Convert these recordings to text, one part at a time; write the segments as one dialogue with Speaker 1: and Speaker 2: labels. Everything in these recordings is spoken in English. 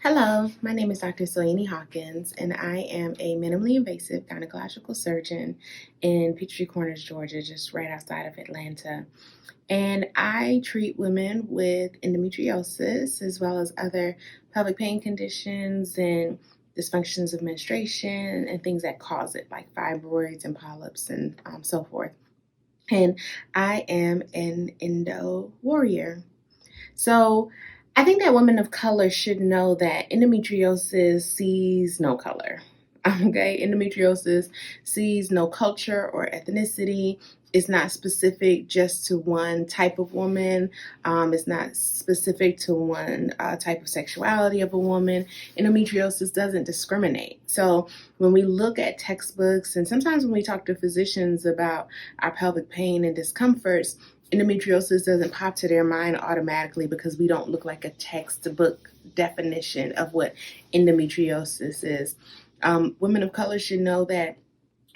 Speaker 1: Hello, my name is Dr. Soyini Hawkins, and I am a minimally invasive gynecological surgeon in Peachtree Corners, Georgia, just right outside of Atlanta. And I treat women with endometriosis as well as other pelvic pain conditions and dysfunctions of menstruation and things that cause it, like fibroids and polyps and so forth. And I am an endo warrior. So I think that women of color should know that endometriosis sees no color. Okay, endometriosis sees no culture or ethnicity. It's not specific just to one type of woman. It's not specific to one type of sexuality of a woman. Endometriosis doesn't discriminate. So when we look at textbooks and sometimes when we talk to physicians about our pelvic pain and discomforts, endometriosis doesn't pop to their mind automatically because we don't look like a textbook definition of what endometriosis is. Women of color should know that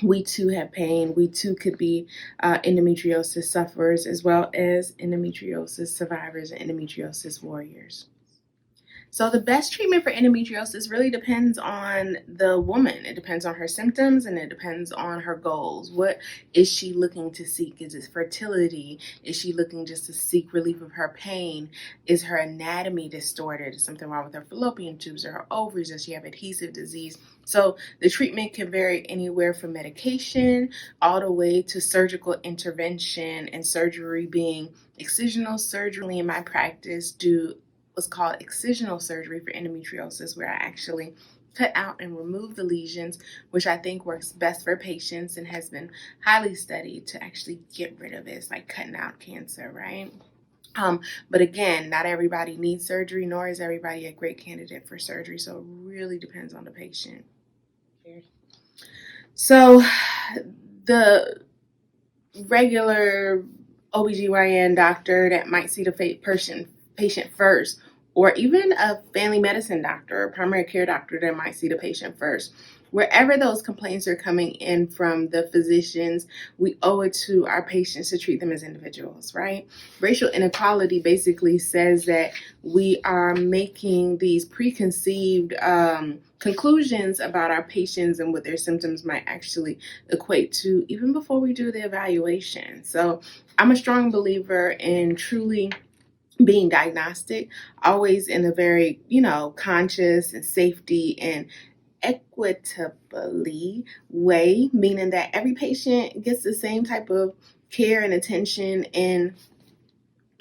Speaker 1: we too have pain. We too could be endometriosis sufferers as well as endometriosis survivors and endometriosis warriors. So the best treatment for endometriosis really depends on the woman. It depends on her symptoms and it depends on her goals. What is she looking to seek? Is it fertility? Is she looking just to seek relief of her pain? Is her anatomy distorted? Is something wrong with her fallopian tubes or her ovaries? Does she have adhesive disease? So the treatment can vary anywhere from medication all the way to surgical intervention, and surgery being excisional surgery. In my practice, do what's called excisional surgery for endometriosis, where I actually cut out and remove the lesions, which I think works best for patients and has been highly studied to actually get rid of it. It's like cutting out cancer, right? But again, not everybody needs surgery, nor is everybody a great candidate for surgery. So it really depends on the patient. So the regular OBGYN doctor that might see the patient first, or even a family medicine doctor or primary care doctor that might see the patient first. Wherever those complaints are coming in from the physicians, we owe it to our patients to treat them as individuals, right? Racial inequality basically says that we are making these preconceived conclusions about our patients and what their symptoms might actually equate to even before we do the evaluation. So I'm a strong believer in truly being diagnostic, always in a very, conscious and safety and equitably way, meaning that every patient gets the same type of care and attention and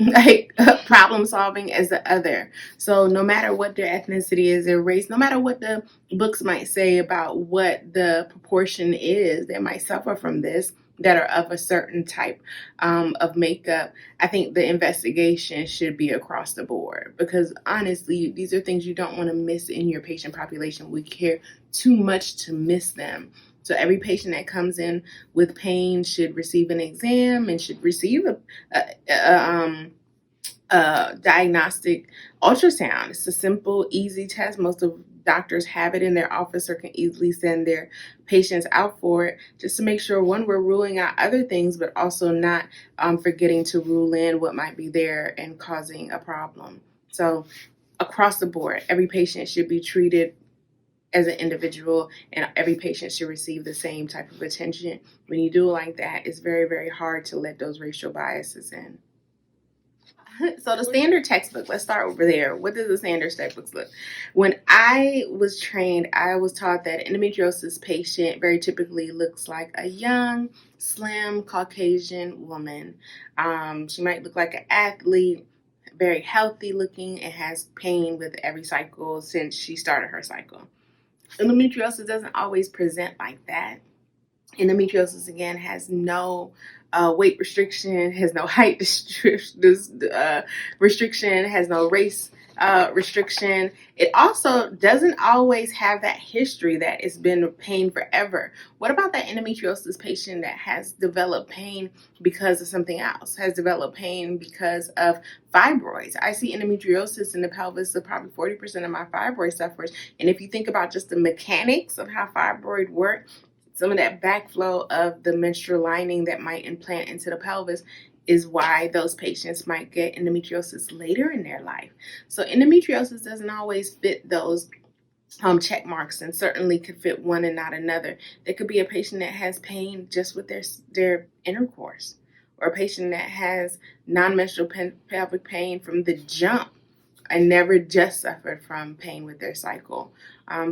Speaker 1: like problem solving as the other. So no matter what their ethnicity is, their race, no matter what the books might say about what the proportion is that might suffer from this, that are of a certain type of makeup, I think the investigation should be across the board, because honestly, these are things you don't want to miss in your patient population. We care too much to miss them. So every patient that comes in with pain should receive an exam and should receive a diagnostic ultrasound. It's a simple, easy test. Most of doctors have it in their office or can easily send their patients out for it, just to make sure, one, we're ruling out other things, but also not forgetting to rule in what might be there and causing a problem. So across the board, every patient should be treated as an individual, and every patient should receive the same type of attention. When you do it like that, it's very, very hard to let those racial biases in. So the standard textbook, let's start over there. What does the standard textbook look? When I was trained, I was taught that endometriosis patient very typically looks like a young, slim, Caucasian woman. She might look like an athlete, very healthy looking, and has pain with every cycle since she started her cycle. Endometriosis doesn't always present like that. Endometriosis, again, has no weight restriction, has no height restriction, has no race restriction. It also doesn't always have that history that it's been pain forever. What about that endometriosis patient that has developed pain because of something else, has developed pain because of fibroids? I see endometriosis in the pelvis of probably 40% of my fibroid sufferers. And if you think about just the mechanics of how fibroid work, some of that backflow of the menstrual lining that might implant into the pelvis is why those patients might get endometriosis later in their life. So endometriosis doesn't always fit those check marks, and certainly could fit one and not another. There could be a patient that has pain just with their intercourse, or a patient that has non-menstrual pelvic pain from the jump and never just suffered from pain with their cycle.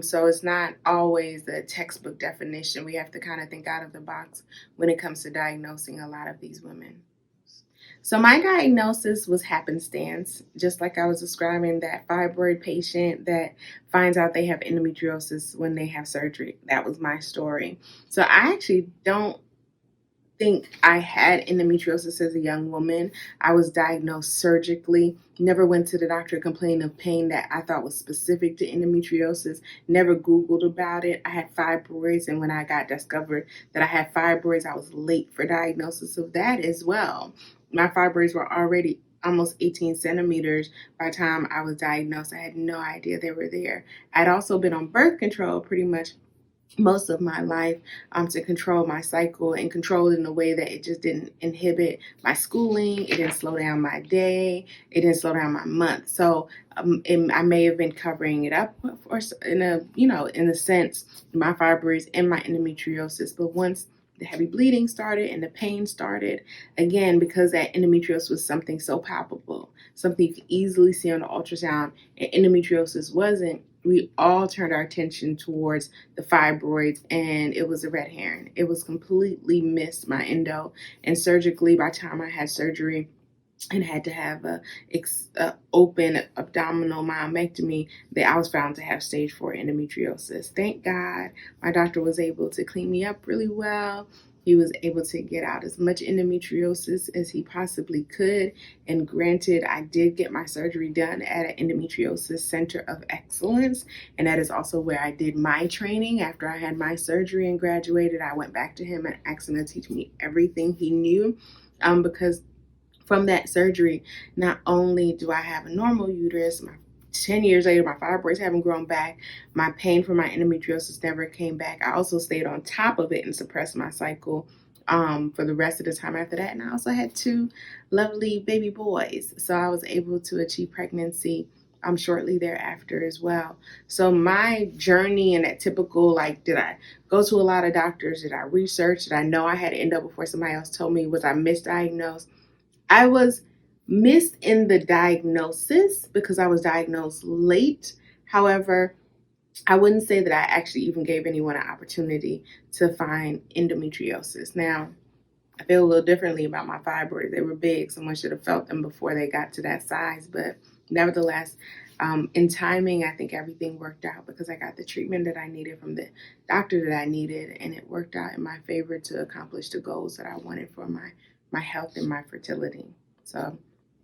Speaker 1: So it's not always the textbook definition. We have to kind of think out of the box when it comes to diagnosing a lot of these women. So my diagnosis was happenstance, just like I was describing that fibroid patient that finds out they have endometriosis when they have surgery. That was my story. So I actually don't think I had endometriosis as a young woman. I was diagnosed surgically, never went to the doctor complaining of pain that I thought was specific to endometriosis, never Googled about it. I had fibroids, and when I got discovered that I had fibroids, I was late for diagnosis of that as well. My fibroids were already almost 18 centimeters by the time I was diagnosed. I had no idea they were there. I'd also been on birth control pretty much most of my life to control my cycle, and control it in a way that it just didn't inhibit my schooling. It didn't slow down my day. It didn't slow down my month. So I may have been covering it up or in a sense, my fibroids and my endometriosis. But once the heavy bleeding started and the pain started, again, because that endometriosis was something so palpable, something you could easily see on the ultrasound, and endometriosis wasn't, we all turned our attention towards the fibroids, and it was a red herring. It was completely missed, my endo. And surgically, by the time I had surgery and had to have a open abdominal myomectomy, that I was found to have stage 4 endometriosis. Thank God my doctor was able to clean me up really well. He was able to get out as much endometriosis as he possibly could. And granted, I did get my surgery done at an endometriosis center of excellence. And that is also where I did my training. After I had my surgery and graduated, I went back to him and asked him to teach me everything he knew, because from that surgery, not only do I have a normal uterus, 10 years later, my fibroids haven't grown back. My pain from my endometriosis never came back. I also stayed on top of it and suppressed my cycle for the rest of the time after that. And I also had 2 lovely baby boys. So I was able to achieve pregnancy shortly thereafter as well. So my journey in that typical, did I go to a lot of doctors? Did I research? Did I know I had endo before somebody else told me? Was I misdiagnosed? I was missed in the diagnosis because I was diagnosed late. However, I wouldn't say that I actually even gave anyone an opportunity to find endometriosis. Now, I feel a little differently about my fibroids. They were big. Someone should have felt them before they got to that size. But nevertheless, in timing, I think everything worked out because I got the treatment that I needed from the doctor that I needed, and it worked out in my favor to accomplish the goals that I wanted for my health and my fertility. So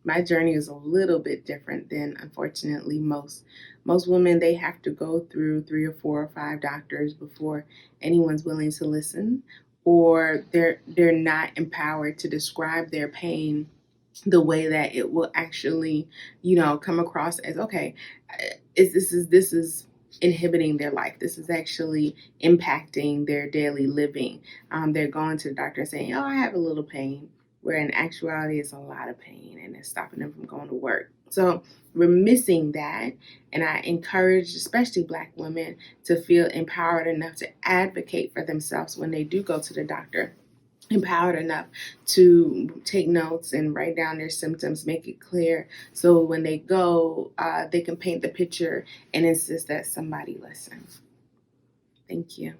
Speaker 1: my journey is a little bit different than, unfortunately, most women. They have to go through 3 or 4 or 5 doctors before anyone's willing to listen, or they're not empowered to describe their pain the way that it will actually, come across as, okay, this is inhibiting their life. This is actually impacting their daily living. They're going to the doctor and saying, oh, I have a little pain, where in actuality it's a lot of pain and it's stopping them from going to work. So we're missing that. And I encourage, especially Black women, to feel empowered enough to advocate for themselves when they do go to the doctor. Empowered enough to take notes and write down their symptoms, make it clear, so when they go, they can paint the picture and insist that somebody listens. Thank you.